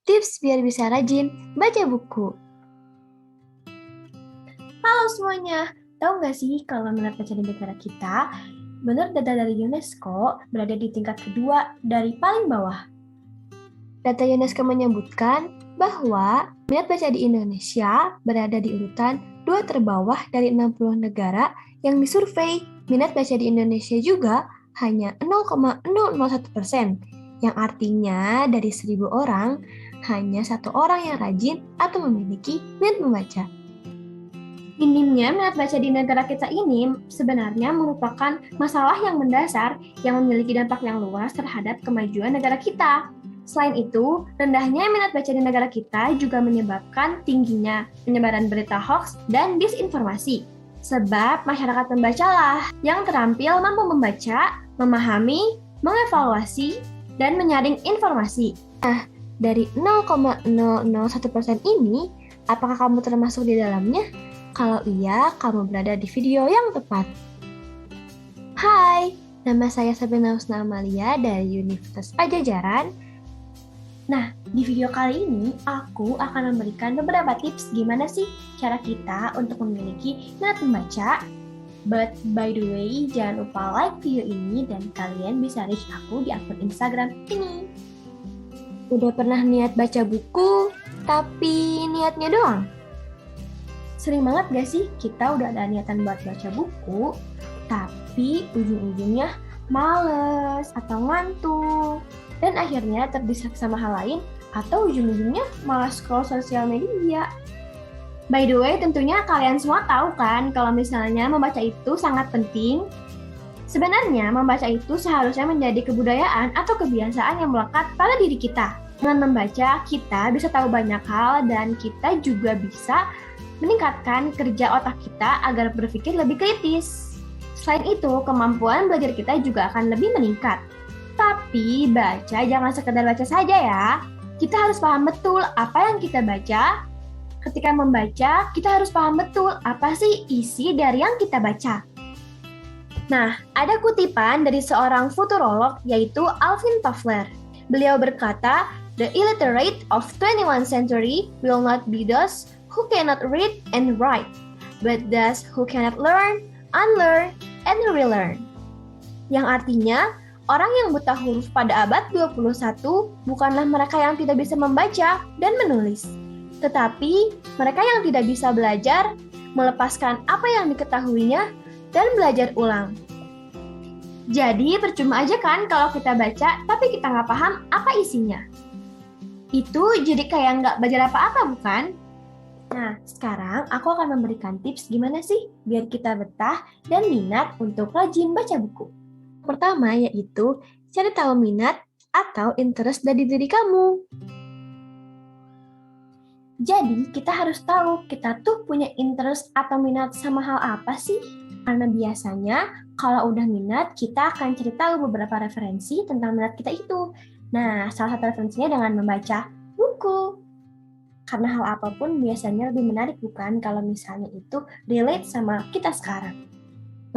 Tips biar bisa rajin baca buku. Halo semuanya, tahu nggak sih kalau minat baca di negara kita, menurut data dari UNESCO, berada di tingkat kedua dari paling bawah. Data UNESCO menyebutkan bahwa minat baca di Indonesia berada di urutan 2 terbawah dari 60 negara yang disurvei. Minat baca di Indonesia juga hanya 0,001%, yang artinya dari 1.000 orang, hanya 1 orang yang rajin atau memiliki minat membaca. Minimnya minat baca di negara kita ini sebenarnya merupakan masalah yang mendasar yang memiliki dampak yang luas terhadap kemajuan negara kita. Selain itu, rendahnya minat baca di negara kita juga menyebabkan tingginya penyebaran berita hoax dan disinformasi. Sebab masyarakat pembacalah yang terampil mampu membaca, memahami, mengevaluasi, dan menyaring informasi. Nah, dari 0,001% ini, apakah kamu termasuk di dalamnya? Kalau iya, kamu berada di video yang tepat. Hai, nama saya Sabrina Husna Amalia dari Universitas Pajajaran. Nah, di video kali ini aku akan memberikan beberapa tips gimana sih cara kita untuk memiliki minat membaca. But by the way, jangan lupa like video ini dan kalian bisa reach aku di akun Instagram ini. Udah pernah niat baca buku, tapi niatnya doang? Sering banget gak sih kita udah ada niatan buat baca buku, tapi ujung-ujungnya males atau ngantuk, dan akhirnya terdistraksi sama hal lain, atau ujung-ujungnya malah scroll sosial media. By the way, tentunya kalian semua tahu kan kalau misalnya membaca itu sangat penting. Sebenarnya membaca itu seharusnya menjadi kebudayaan atau kebiasaan yang melekat pada diri kita. Dengan membaca, kita bisa tahu banyak hal dan kita juga bisa meningkatkan kerja otak kita agar berpikir lebih kritis. Selain itu, kemampuan belajar kita juga akan lebih meningkat. Tapi baca jangan sekedar baca saja ya. Kita harus paham betul apa yang kita baca. Ketika membaca, kita harus paham betul apa sih isi dari yang kita baca. Nah, ada kutipan dari seorang futurolog yaitu Alvin Toffler. Beliau berkata, "The illiterate of 21st century will not be those who cannot read and write, but those who cannot learn, unlearn, and relearn." Yang artinya, orang yang buta huruf pada abad 21 bukanlah mereka yang tidak bisa membaca dan menulis, tetapi mereka yang tidak bisa belajar, melepaskan apa yang diketahuinya, dan belajar ulang. Jadi percuma aja kan kalau kita baca tapi kita nggak paham apa isinya. Itu jadi kayak nggak belajar apa-apa bukan? Nah, sekarang aku akan memberikan tips gimana sih biar kita betah dan minat untuk rajin baca buku. Pertama yaitu cari tahu minat atau interest dari diri kamu. Jadi kita harus tahu kita tuh punya interest atau minat sama hal apa sih? Karena biasanya kalau udah minat kita akan cari tahu beberapa referensi tentang minat kita itu. Nah, salah satu referensinya dengan membaca buku. Karena hal apapun biasanya lebih menarik bukan kalau misalnya itu relate sama kita sekarang.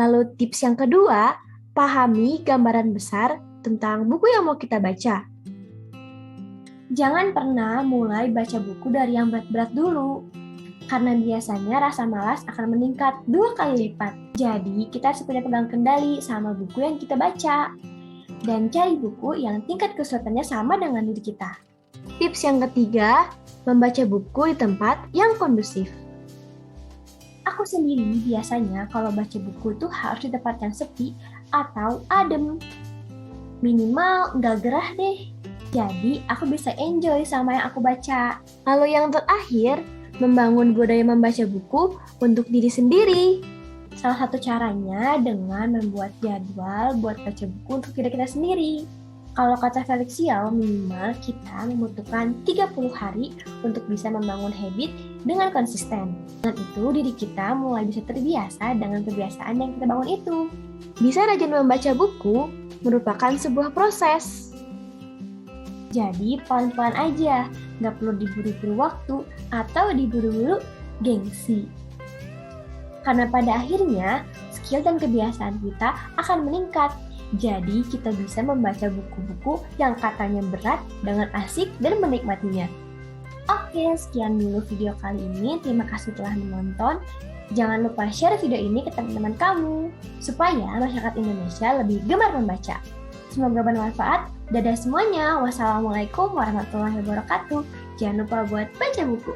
Lalu tips yang kedua, pahami gambaran besar tentang buku yang mau kita baca. Jangan pernah mulai baca buku dari yang berat-berat dulu. Karena biasanya rasa malas akan meningkat 2 kali lipat. Jadi kita harus punya pegang kendali sama buku yang kita baca. Dan cari buku yang tingkat kesulitannya sama dengan diri kita. Tips yang ketiga, membaca buku di tempat yang kondusif. Aku sendiri biasanya kalau baca buku itu harus di tempat yang sepi atau adem. Minimal nggak gerah deh. Jadi aku bisa enjoy sama yang aku baca. Lalu yang terakhir, membangun budaya membaca buku untuk diri sendiri. Salah satu caranya dengan membuat jadwal buat baca buku untuk diri kita sendiri. Kalau kata Felix Yao, minimal kita membutuhkan 30 hari untuk bisa membangun habit dengan konsisten. Dengan itu, diri kita mulai bisa terbiasa dengan kebiasaan yang kita bangun itu. Bisa rajin membaca buku merupakan sebuah proses. Jadi, pelan-pelan aja, nggak perlu diburu-buru waktu atau diburu-buru gengsi. Karena pada akhirnya, skill dan kebiasaan kita akan meningkat Jadi kita bisa membaca buku-buku yang katanya berat dengan asik dan menikmatinya. Oke, sekian dulu video kali ini. Terima kasih telah menonton. Jangan lupa share video ini ke teman-teman kamu, supaya masyarakat Indonesia lebih gemar membaca. Semoga bermanfaat. Dadah semuanya. Wassalamualaikum warahmatullahi wabarakatuh. Jangan lupa buat baca buku.